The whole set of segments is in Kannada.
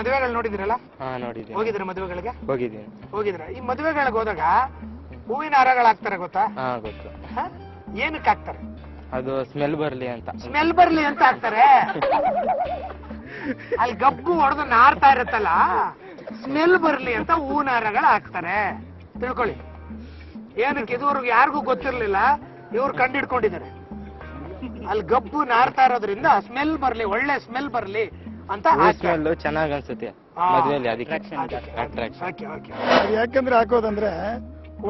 ಮದುವೆಗಳು ನೋಡಿದಿರಲ್ಲ? ನೋಡಿದ್ದೀನಿ. ಹೋಗಿದ್ರ ಮದುವೆಗಳಿಗೆ? ಹೋಗಿದ್ದೀನಿ. ಹೋಗಿದ್ರ? ಈ ಮದುವೆಗಳಿಗೆ ಹೋದಾಗ ಹೂವಿನ ಹಾರಗಳು ಹಾಕ್ತಾರೆ ಗೊತ್ತಾ? ಗೊತ್ತು. ಏನಕ್ಕೆ ಹಾಕ್ತಾರೆ? ಅದು ಸ್ಮೆಲ್ ಬರ್ಲಿ ಅಂತ. ಸ್ಮೆಲ್ ಬರ್ಲಿ ಅಂತ ಹಾಕ್ತಾರೆ. ಅಲ್ಲಿ ಗಬ್ಬು ಹೊಡೆದು ನಾರ್ತಾ ಇರತ್ತಲ್ಲ, ಸ್ಮೆಲ್ ಬರ್ಲಿ ಅಂತ ಹೂವಿನ ಹಾರಗಳು ಹಾಕ್ತಾರೆ. ತಿಳ್ಕೊಳ್ಳಿ. ಏನಕ್ಕೆ ಇದುವರೆಗೂ ಯಾರಿಗೂ ಗೊತ್ತಿರ್ಲಿಲ್ಲ, ಇವ್ರು ಕಂಡಿಡ್ಕೊಂಡಿದ್ದಾರೆ. ಅಲ್ಲಿ ಗಬ್ಬು ನಾರ್ತಾ ಇರೋದ್ರಿಂದ ಸ್ಮೆಲ್ ಬರ್ಲಿ, ಒಳ್ಳೆ ಸ್ಮೆಲ್ ಬರ್ಲಿ ಅಂತ ಸ್ಮೆಲ್ ಚೆನ್ನಾಗ್ ಅನ್ಸುತ್ತೆ ಮದುವೆಯಲ್ಲಿ. ಅದಕ್ಕೆ ಯಾಕಂದ್ರೆ ಹಾಕೋದಂದ್ರೆ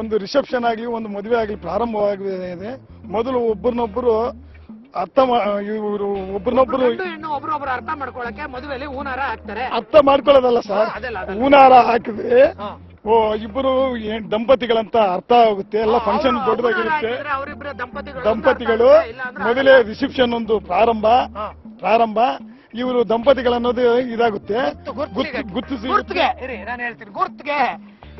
ಒಂದು ರಿಸೆಪ್ಷನ್ ಆಗ್ಲಿ, ಒಂದು ಮದುವೆ ಆಗ್ಲಿ ಪ್ರಾರಂಭವಾಗಿದೆ, ಮೊದಲು ಒಬ್ಬರನ್ನೊಬ್ಬರು ಒಬ್ಬರನ್ನೊಬ್ಬರು ಒಬ್ರೊಬ್ರು ಅರ್ಥ ಮಾಡ್ಕೊಳಕ್ಕೆ ಮದುವೆಯಲ್ಲಿ ಹೂನಾರ ಹಾಕ್ತಾರೆ. ಅರ್ಥ ಮಾಡ್ಕೊಳ್ಳೋದಲ್ಲ ಸರ್, ಹೂನಾರ ಹಾಕಿದ್ರೆ ಇಬ್ಬರು ದಂಪತಿಗಳಂತ ಅರ್ಥ ಆಗುತ್ತೆ. ಎಲ್ಲ ಫಂಕ್ಷನ್ ದೊಡ್ಡದಾಗಿರುತ್ತೆ. ದಂಪತಿಗಳು ಮೊದಲೇ ರಿಸೆಪ್ಷನ್ ಒಂದು ಪ್ರಾರಂಭ ಇವರು ದಂಪತಿಗಳನ್ನೋದು ಇದಾಗುತ್ತೆ. ನಾನು ಹೇಳ್ತೀನಿ, ಗುರ್ತಿಗೆ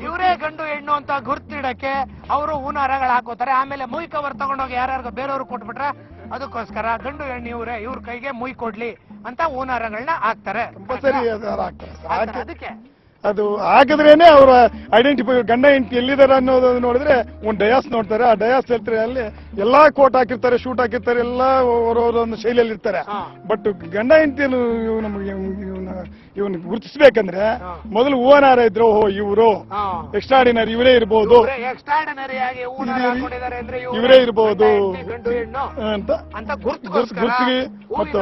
ಇವರೇ ಗಂಡು ಹೆಣ್ಣು ಅಂತ ಗುರ್ತಿಡಕ್ಕೆ ಅವರು ಹೂನಾರಗಳು ಹಾಕೋತಾರೆ. ಆಮೇಲೆ ಮುಯ್ ಕವರ್ ತಗೊಂಡೋಗಿ ಯಾರ್ಯಾರು ಬೇರೆಯವ್ರು ಕೊಟ್ಬಿಟ್ರೆ ಅದಕ್ಕೋಸ್ಕರ ಗಂಡು ಹೆಣ್ಣು ಇವ್ರ ಕೈಗೆ ಮುಯ್ ಕೊಡ್ಲಿ ಅಂತ ಹೂನಾರಗಳನ್ನ ಹಾಕ್ತಾರೆ. ಅದಕ್ಕೆ ಅದು ಹಾಕಿದ್ರೇನೆ ಅವ್ರ ಐಡೆಂಟಿಫೈ, ಗಂಡ ಹೆಂಡತಿ ಎಲ್ಲಿದ್ದಾರೆ ಅನ್ನೋದು ನೋಡಿದ್ರೆ ಒಂದು ಡಯಾಸ್ ನೋಡ್ತಾರೆ. ಆ ಡಯಾಸ್ ಹೇಳ್ತಾರೆ, ಅಲ್ಲಿ ಎಲ್ಲಾ ಕೋಟ್ ಹಾಕಿರ್ತಾರೆ, ಶೂಟ್ ಹಾಕಿರ್ತಾರೆ, ಎಲ್ಲ ಒಂದು ಶೈಲಿಯಲ್ಲಿ ಇರ್ತಾರೆ. ಬಟ್ ಗಂಡ ಹೆಂಡತಿಯನ್ನು ಇವನು ಗುರುತಿಸ್ಬೇಕಂದ್ರೆ ಮೊದಲು ಹೂವನಾರ ಇದ್ರು, ಇವರು ಎಕ್ಸ್ಟ್ರಾಡಿನರಿ ಇವರೇ ಇರ್ಬೋದು, ಇವರೇ ಇರ್ಬೋದು ಅಂತ ಗುರುತಿಗೆ. ಮತ್ತು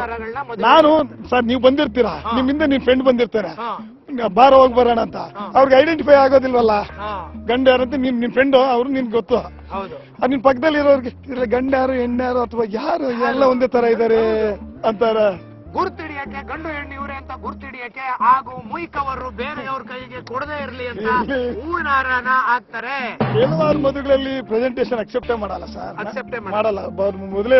ನಾನು ಸರ್, ನೀವು ಬಂದಿರ್ತೀರಾ, ನಿಮ್ಮಿಂದ ನಿಮ್ ಫ್ರೆಂಡ್ ಬಂದಿರ್ತಾರೆ, ಬಾರ ಹೋಗಿ ಬರೋಣ ಅಂತ, ಅವ್ರಿಗೆ ಐಡೆಂಟಿಫೈ ಆಗೋದಿಲ್ವಲ್ಲ ಗಂಡ ಯಾರಂತ. ನಿಮ್ ಫ್ರೆಂಡ್ ಅವ್ರು ನಿಮ್ಗೆ ಗೊತ್ತು. ನಿನ್ ಪಕ್ಕದಲ್ಲಿ ಇರೋರ್ಗೆ ಗಂಡ ಯಾರು ಹೆಣ್ಣು ಯಾರು ಅಥವಾ ಯಾರು ಎಲ್ಲ ಒಂದೇ ತರ ಇದಾರೆ ಅಂತಾರ. ಗುರ್ತಿಡಿಯಕ್ಕೆ ಗಂಡು ಹೆಣ್ಣು ಇವರೇ ಅಂತ ಗುರ್ತಿಡಿಯಕ್ಕೆ ಹಾಗೂ ಮುಯ್ ಕವರು ಬೇರೆಯವ್ರ ಕೈಗೆ ಕೊಡದೇ ಇರ್ಲಿ ಅಂತ ಹೂವಿನ ಹಾರನ ಹಾಕ್ತಾರೆ. ಕೆಲವಾರು ಮದುವೆಗಳಲ್ಲಿ ಪ್ರೆಸೆಂಟೇಶನ್ ಅಕ್ಸೆಪ್ಟೇ ಮಾಡಲ್ಲ ಸರ್, ಅಕ್ಸೆಪ್ಟೇ ಮಾಡಲ್ಲ. ಮೊದಲೇ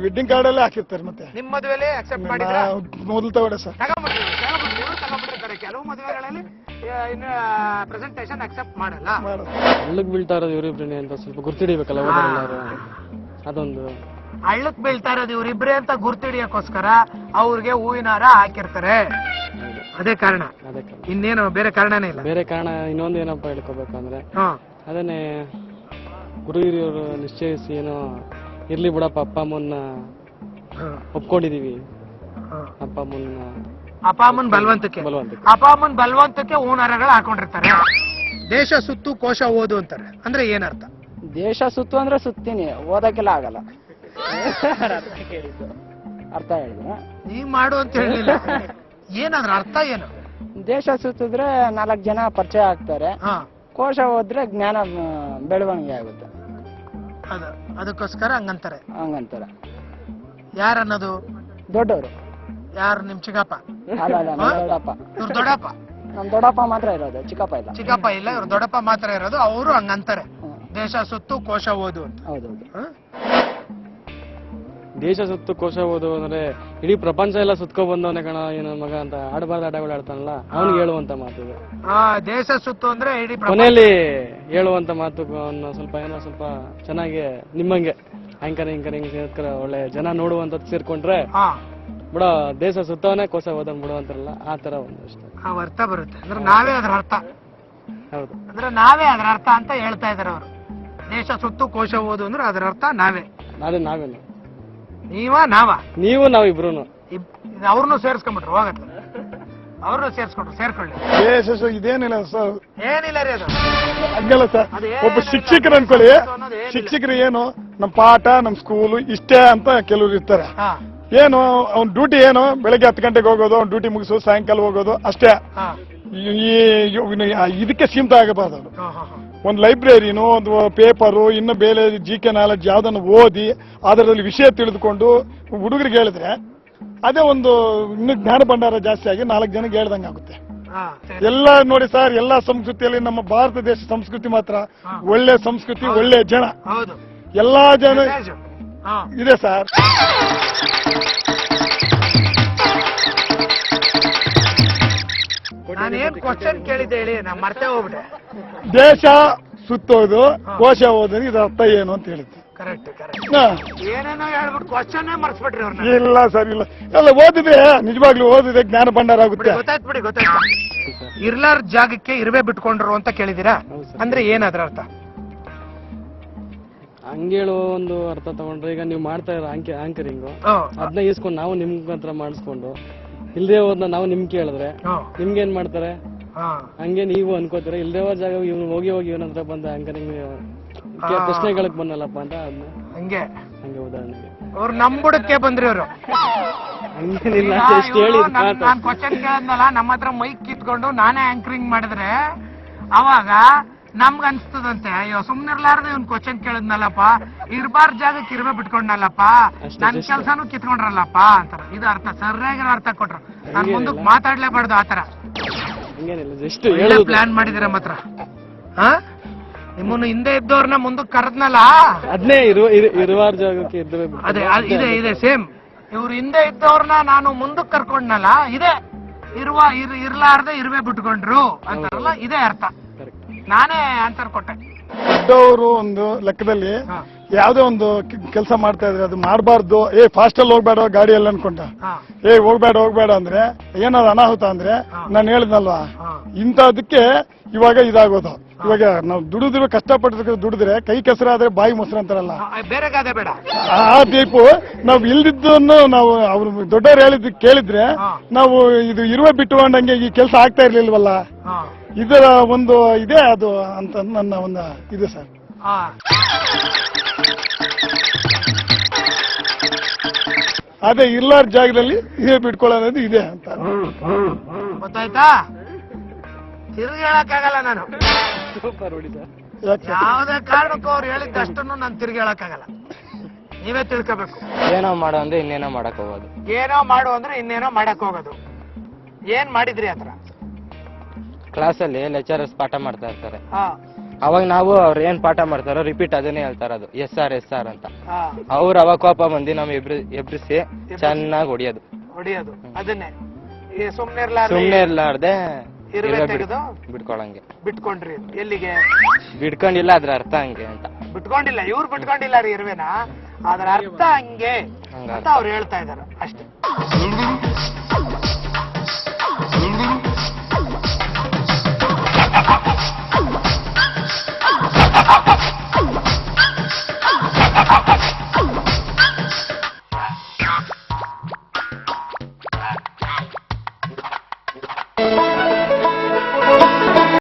ವೆಡ್ಡಿಂಗ್ ಕಾರ್ಡ್ ಅಲ್ಲೇ ಹಾಕಿರ್ತಾರೆ. ಮತ್ತೆ ನಿಮ್ ಮದುವೆಲಿ ಅಕ್ಸೆಪ್ಟ್ ಮಾಡಿದ್ರೆ ಮೊದಲು ತಗೊಳ್ಳಿ ಸರ್, ತಗೊಂಡ್ಬಿಟ್ಟಿರ್ತಾರೆ. ಕೆಲವು ಮದುವೆಗಳಲ್ಲಿ ಇನ್ನು ಪ್ರೆಸೆಂಟೇಶನ್ ಅಕ್ಸೆಪ್ಟ್ ಮಾಡಲ್ಲ. ಹಳ್ಳಕ್ ಬೀಳ್ತಾ ಇರೋದು ಇವರಿಬ್ರೇ ಅಂತ ಸ್ವಲ್ಪ ಗುರ್ತಿಡಿಬೇಕಲ್ಲ ಅದೊಂದು. ಹಳ್ಳಕ್ ಬೀಳ್ತಾ ಇರೋದು ಇವ್ರಿಬ್ರೆ ಅಂತ ಗುರ್ತಿಡಿಯಕ್ಕೋಸ್ಕರ ಅವ್ರಿಗೆ ಹೂವಿನ ಹಾರ ಹಾಕಿರ್ತಾರೆ. ಅದೇ ಕಾರಣ, ಇನ್ನೇನು ಬೇರೆ ಕಾರಣನೇ ಇಲ್ಲ. ಬೇರೆ ಕಾರಣ ಇನ್ನೊಂದು ಏನಪ್ಪ ಹೇಳ್ಕೋಬೇಕಂದ್ರೆ, ಅದನ್ನೇ ಗುರು ಹಿರಿಯರು ನಿಶ್ಚಯಿಸಿ ಏನೋ ಇರ್ಲಿ ಬಿಡಪ್ಪ, ಅಪ್ಪ ಅಮ್ಮನ್ನ ಒಪ್ಕೊಂಡಿದೀವಿ, ಅಪ್ಪ ಅಮ್ಮನ ಬಲವಂತಕ್ಕೆ ಹೂವಿನ ಹಾರಗಳು ಹಾಕೊಂಡಿರ್ತಾರೆ. ದೇಶ ಸುತ್ತು ಕೋಶ ಓದು ಅಂತಾರೆ. ಅಂದ್ರೆ ಏನರ್ಥ? ದೇಶ ಸುತ್ತು ಅಂದ್ರೆ ಸುತ್ತೀನಿ, ಓದಕ್ಕೆಲ್ಲ ಆಗಲ್ಲ. ಅರ್ಥ ಹೇಳಿದ್ರ? ನೀವ್ ಮಾಡು ಅಂತ ಹೇಳಿಲ್ಲ. ಏನಾದ್ರ ಅರ್ಥ ಏನು? ದೇಶ ಸುತ್ತಿದ್ರೆ 4 ಜನ ಪರಿಚಯ ಆಗ್ತಾರೆ, ಕೋಶ ಹೋದ್ರೆ ಜ್ಞಾನ ಬೆಳವಣಿಗೆ ಆಗುತ್ತೆ. ಅದಕ್ಕೋಸ್ಕರ ಹಂಗಂತಾರೆ. ಯಾರನ್ನೋದು? ದೊಡ್ಡವರು. ಯಾರು? ನಿಮ್ ಚಿಕ್ಕಪ್ಪ? ದೊಡ್ಡಪ್ಪ. ದೊಡ್ಡಪ್ಪ. ನಮ್ ದೊಡ್ಡಪ್ಪ ಮಾತ್ರ ಇರೋದು, ಚಿಕ್ಕಪ್ಪ ಇಲ್ಲ. ಚಿಕ್ಕಪ್ಪ ಇಲ್ಲ, ಇವ್ರು ದೊಡ್ಡಪ್ಪ ಮಾತ್ರ ಇರೋದು. ಅವರು ಹಂಗಂತಾರೆ, ದೇಶ ಸುತ್ತು ಕೋಶ ಓದು ಅಂತ. ಹೌದೌದು. ದೇಶ ಸುತ್ತು ಕೋಶ ಓದು ಅಂದ್ರೆ ಇಡೀ ಪ್ರಪಂಚ ಎಲ್ಲ ಸುತ್ಕೊ ಬಂದವನೇ ಕಣ ಏನೋ ಮಗ ಅಂತ ಆಡಬಾರ್ದು ಆಟಗಳು ಆಡ್ತಾನಲ್ಲ, ಅವ್ನಿಗೆ ಹೇಳುವಂತ ಮಾತು. ದೇಶ ಸುತ್ತು ಅಂದ್ರೆ ಇಡೀ ಕೊನೆಯಲ್ಲಿ ಹೇಳುವಂತ ಮಾತು ಸ್ವಲ್ಪ ಏನೋ ಸ್ವಲ್ಪ ಚೆನ್ನಾಗಿ ನಿಮ್ಮಂಗೆ ಆಂಕರಿಂಗ್ ಸೇರ್ಕರ ಒಳ್ಳೆ ಜನ ನೋಡುವಂತದ್ದು ಸೇರ್ಕೊಂಡ್ರೆ ಬಿಡ ದೇಶ ಸುತ್ತವನೇ ಕೋಶ ಓದನ್ ಬಿಡು ಅಂತಾರಲ್ಲ, ಆ ತರ ಒಂದಷ್ಟು ಅರ್ಥ ಬರುತ್ತೆ. ಅಂದ್ರೆ ನಾವೇ ಅದ್ರ ಅರ್ಥ. ಹೌದು, ಅಂದ್ರೆ ನಾವೇ ಅದ್ರ ಅರ್ಥ ಅಂತ ಹೇಳ್ತಾ ಇದಾರೆ ಅವರು. ದೇಶ ಸುತ್ತು ಕೋಶ ಓದು ಅಂದ್ರೆ ಅದರ ಅರ್ಥ ನಾವೇ. ನಾವೇನು ನೀವು ನಾವಿಬ್ರು ಅವ್ರನ್ನು ಸೇರ್ಸ್ಕೊಂಡ್ಬಿಟ್ರು, ಹೋಗತ್ತೆ ಅವ್ರನ್ನು ಸೇರ್ಕೊಳ್ಳಿ. ಇದೇನಿಲ್ಲ ಸರ್, ಏನಿಲ್ಲ ರೀ ಅದು. ಹಂಗಲ್ಲ ಸರ್, ಒಬ್ಬ ಶಿಕ್ಷಕರು ಅನ್ಕೊಳ್ಳಿ, ಶಿಕ್ಷಕರು ಏನು ನಮ್ಮ ಪಾಠ ನಮ್ಮ ಸ್ಕೂಲು ಇಷ್ಟೇ ಅಂತ ಕೆಲವ್ರು ಇರ್ತಾರೆ. ಏನು ಅವ್ನ ಡ್ಯೂಟಿ ಏನು, ಬೆಳಗ್ಗೆ 10 ಗಂಟೆಗೆ ಹೋಗೋದು, ಅವ್ನ ಡ್ಯೂಟಿ ಮುಗಿಸೋದು, ಸಾಯಂಕಾಲ ಹೋಗೋದು ಅಷ್ಟೇ. ಇದಕ್ಕೆ ಸೀಮಿತ ಆಗಬಾರ್ದು. ಒಂದು ಲೈಬ್ರರಿನೋ ಒಂದು ಪೇಪರು ಇನ್ನು ಬೇರೆ GK ನಾಲೆಡ್ಜ್ ಯಾವ್ದನ್ನು ಓದಿ ಅದರಲ್ಲಿ ವಿಷಯ ತಿಳಿದುಕೊಂಡು ಹುಡುಗರಿಗೆ ಹೇಳಿದ್ರೆ ಅದೇ ಒಂದು ಇನ್ನು ಜ್ಞಾನ ಭಂಡಾರ ಜಾಸ್ತಿ ಆಗಿ 4 ಜನಕ್ಕೆ ಹೇಳ್ದಂಗೆ ಆಗುತ್ತೆ. ಎಲ್ಲ ನೋಡಿ ಸರ್, ಎಲ್ಲಾ ಸಂಸ್ಕೃತಿಯಲ್ಲಿ ನಮ್ಮ ಭಾರತ ದೇಶ ಸಂಸ್ಕೃತಿ ಮಾತ್ರ ಒಳ್ಳೆ ಸಂಸ್ಕೃತಿ, ಒಳ್ಳೆ ಜನ, ಎಲ್ಲಾ ಜನ ಇದೆ ಸರ್. ನಾನೇನ್ ಕ್ವಶನ್ ಕೇಳಿದ್ದೆ ಹೇಳಿ, ನಾ ಮರ್ತೇ ಹೋಗ್ಬಿಟ್ಟೆ. ದೇಶ ಸುತ್ತೋದು ಕೋಶ ಓದೋದು ಇದರ ಅರ್ಥ ಏನು ಅಂತ ಹೇಳಿದ್ದೆ. Correct correct. ಹಾ. ಏನೇನೋ ಹೇಳ್ಬಿಟ್ಟು ಕ್ವಶನ್ ಮರ್ಸ್ಬಿಟ್ರಿ ಅವ್ರನ್ನ. ಇಲ್ಲ ಸರ್ ಇಲ್ಲ ಎಲ್ಲ ಓದಿದೆ, ನಿಜವಾಗ್ಲೂ ಓದಿದೆ, ಜ್ಞಾನ ಭಂಡಾರ ಆಗುತ್ತೆ. ಗೊತ್ತಾಯ್ತು ಬಿಡಿ ಗೊತ್ತಾಯ್ತು. ಇರ್ಲಾರ್ ಜಾಗಕ್ಕೆ ಇರುವೆ ಬಿಟ್ಕೊಂಡ್ರು ಅಂತ ಕೇಳಿದೀರಾ? ಹೌದು ಸರ್. ಅಂದ್ರೆ ಏನಾದ್ರ ಅರ್ಥ? ಹಂಗೇಳು ಒಂದು ಅರ್ಥ ತಗೊಂಡ್ರೆ ಈಗ ನೀವು ಮಾಡ್ತಾ ಇರೋ ಆಂಕರಿಂಗು ಅದನ್ನ ಇಸ್ಕೊಂಡು ನಾವು ನಿಮ್ ಹತ್ರ ಮಾಡಿಸ್ಕೊಂಡು ಇಲ್ದೇ ಹೋದ್ನ ನಾವು ನಿಮ್ ಕೇಳಿದ್ರೆ ನಿಮ್ಗೇನ್ ಮಾಡ್ತಾರೆ? ಹಂಗೆ ನೀವು ಅನ್ಕೋತೀರ ಇಲ್ದೇ ಹೋದ ಜಾಗ ಇವ್ನು ಹೋಗಿ ಇವನ ಹತ್ರ ಬಂದ ಆಂಕರಿಂಗ್ ಪ್ರಶ್ನೆಗಳಿಗೆ ಬಂದಲ್ಲಪ್ಪ ಅಂತ ಅದನ್ನ ಹಂಗೆ ಹಂಗೆ ಉದಾಹರಣೆಗೆ ಅವ್ರು ನಮ್ ಬುಡಕ್ಕೆ ಬಂದ್ರಿ ಅವರು. ಹಂಗೇನಿಲ್ಲ, ಎಷ್ಟು ಹೇಳಿ ನಾನ್ ಕ್ವಶನ್ ಕೇಳದ್ನಲ್ಲ, ನಮ್ಮ ಹತ್ರ ಮೈಕ್ ಕಿತ್ಕೊಂಡು ನಾನೇ ಆಂಕರಿಂಗ್ ಮಾಡಿದ್ರೆ ಅವಾಗ ನಮ್ಗ ಅನ್ಸ್ತದಂತೆ, ಅಯ್ಯೋ ಸುಮ್ನಿರ್ಲಾರ್ದು ಇವ್ನ್ ಕ್ವಶನ್ ಕೇಳಿದ್ನಲ್ಲಪ್ಪ, ಇರ್ಬಾರ್ದು ಜಾಗಕ್ಕೆ ಇರ್ಬೇ ಬಿಟ್ಕೊಂಡಲ್ಲಪ್ಪ, ನನ್ ಕೆಲ್ಸಾನು ಕಿತ್ಕೊಂಡ್ರಲ್ಲಪ್ಪ ಅಂತಾರ. ಇದು ಅರ್ಥ ಸರಿಯಾಗಿರೋ ಅರ್ಥ ಕೊಟ್ರು. ನಾನ್ ಮುಂದಕ್ಕೆ ಮಾತಾಡ್ಲೇಬಾರ್ದು ಆತರ. ಹಂಗೇನಿಲ್ಲ, ಜಸ್ಟ್ ಒಳ್ಳೆ ಪ್ಲಾನ್ ಮಾಡಿದಿರ ಮಾತ್ರ. ನಿಮ್ಮನ್ನು ಹಿಂದೆ ಇದ್ದವ್ರನ್ನ ಮುಂದಕ್ಕೆ ಕರೆದ್ನಲ್ಲ, ಅದನ್ನೇ ಇರುವಾರ ಜಾಗಕ್ಕೆ ಇದ್ದರೆ ಅದೇ ಇದೆ ಸೇಮ್. ಇವ್ರು ಹಿಂದೆ ಇದ್ದವ್ರನ್ನ ನಾನು ಮುಂದಕ್ಕೆ ಕರ್ಕೊಂಡ್ನಲ್ಲ, ಇದೆ ಇರ್ಲಾರ್ದೆ ಇರುವೆ ಬಿಟ್ಕೊಂಡ್ರು ಅಂತಾರಲ್ಲ, ಇದೇ ಅರ್ಥ. ನಾನೇ ಆನ್ಸರ್ ಕೊಟ್ಟೆ. ದೊಡ್ಡವರು ಒಂದು ಲೆಕ್ಕದಲ್ಲಿ ಯಾವ್ದೋ ಒಂದು ಕೆಲಸ ಮಾಡ್ತಾ ಇದ್ರೆ ಅದು ಮಾಡಬಾರ್ದು, ಫಾಸ್ಟ್ ಅಲ್ಲಿ ಹೋಗ್ಬೇಡ ಗಾಡಿಯಲ್ಲಿ ಅನ್ಕೊಂಡ, ಹೋಗ್ಬೇಡ ಅಂದ್ರೆ ಏನಾದ್ರು ಅನಾಹುತ ಅಂದ್ರೆ ನಾನು ಹೇಳಿದ್ನಲ್ವಾ, ಇಂಥದಕ್ಕೆ ಇವಾಗ ಇದಾಗೋದು. ಇವಾಗ ನಾವು ದುಡಿದ್ರೆ ಕಷ್ಟಪಟ್ಟು ದುಡಿದ್ರೆ ಕೈ ಕೆಸರಾದ್ರೆ ಬಾಯಿ ಮೊಸರು ಅಂತಾರಲ್ಲ, ಬೇರೆ ಗಾದೆ ಬೇಡ. ಆ ಟೈಪು ನಾವು ಇಲ್ದಿದ್ದನ್ನು ನಾವು ಅವ್ರು ದೊಡ್ಡವ್ರು ಹೇಳಿದ್ ಕೇಳಿದ್ರೆ ನಾವು ಇದು ಇರುವೆ ಬಿಟ್ಟುಕೊಂಡಂಗೆ ಈ ಕೆಲಸ ಆಗ್ತಾ ಇರ್ಲಿಲ್ವಲ್ಲ, ಇದರ ಒಂದು ಇದೆ ಅದು ಅಂತ ನನ್ನ ಒಂದು ಇದೆ ಸರ್. ಅದೇ ಇರ್ಲಾರ ಜಾಗದಲ್ಲಿ ಇದೇ ಬಿಟ್ಕೊಳ್ಳೋದು ಇದೆ ಅಂತ ಗೊತ್ತಾಯ್ತಾ? ತಿರುಗಿ ಹೇಳಕ್ಕಾಗಲ್ಲ ನಾನು. ಸೂಪರ್ ಹೊಡಿ ಸರ್. ಯಾವ್ದೇ ಕಾರಣಕ್ಕೂ ಅವ್ರು ಹೇಳಿದ್ದಷ್ಟನ್ನು ನಾನು ತಿರುಗಿ ಹೇಳಕ್ಕಾಗಲ್ಲ. ನೀವೇ ತಿಳ್ಕೋಬೇಕು. ಏನೋ ಮಾಡೋ ಅಂದ್ರೆ ಇನ್ನೇನೋ ಮಾಡಕ್ ಹೋಗೋದು. ಏನೋ ಮಾಡು ಅಂದ್ರೆ ಇನ್ನೇನೋ ಮಾಡಕ್ ಹೋಗೋದು. ಏನ್ ಮಾಡಿದ್ರಿ ಆತರ? ಕ್ಲಾಸಲ್ಲಿ ಲೆಕ್ಚರರ್ಸ್ ಪಾಠ ಮಾಡ್ತಾ ಇರ್ತಾರೆ, ಅವಾಗ ನಾವು ಅವ್ರು ಏನ್ ಪಾಠ ಮಾಡ್ತಾರೋ ರಿಪೀಟ್ ಅದನ್ನೇ ಹೇಳ್ತಾರ, ಅದು ಎಸ್ ಆರ್ ಅಂತ. ಅವ್ರು ಅವಾಗ ಕೋಪ ಬಂದು ನಮ್ ಎಬ್ರಿಸಿ ಚೆನ್ನಾಗಿ ಹೊಡಿಯೋದು ಅದನ್ನೇ. ಸುಮ್ನೆ ಇರ್ಲಾರ್ದೆ ಬಿಟ್ಕೊಳಂಗೆ. ಬಿಟ್ಕೊಂಡ್ರಿ ಎಲ್ಲಿಗೆ? ಬಿಟ್ಕೊಂಡಿಲ್ಲ, ಅದ್ರ ಅರ್ಥ ಹಂಗೆ ಅಂತ. ಬಿಟ್ಕೊಂಡಿಲ್ಲ, ಇವ್ರು ಬಿಟ್ಕೊಂಡಿಲ್ಲ ರೀ ಇರುವೆನ, ಅದ್ರ ಅರ್ಥ ಹಂಗೆ ಅಂತ ಅವ್ರು ಹೇಳ್ತಾ ಇದಾರೆ ಅಷ್ಟೇ.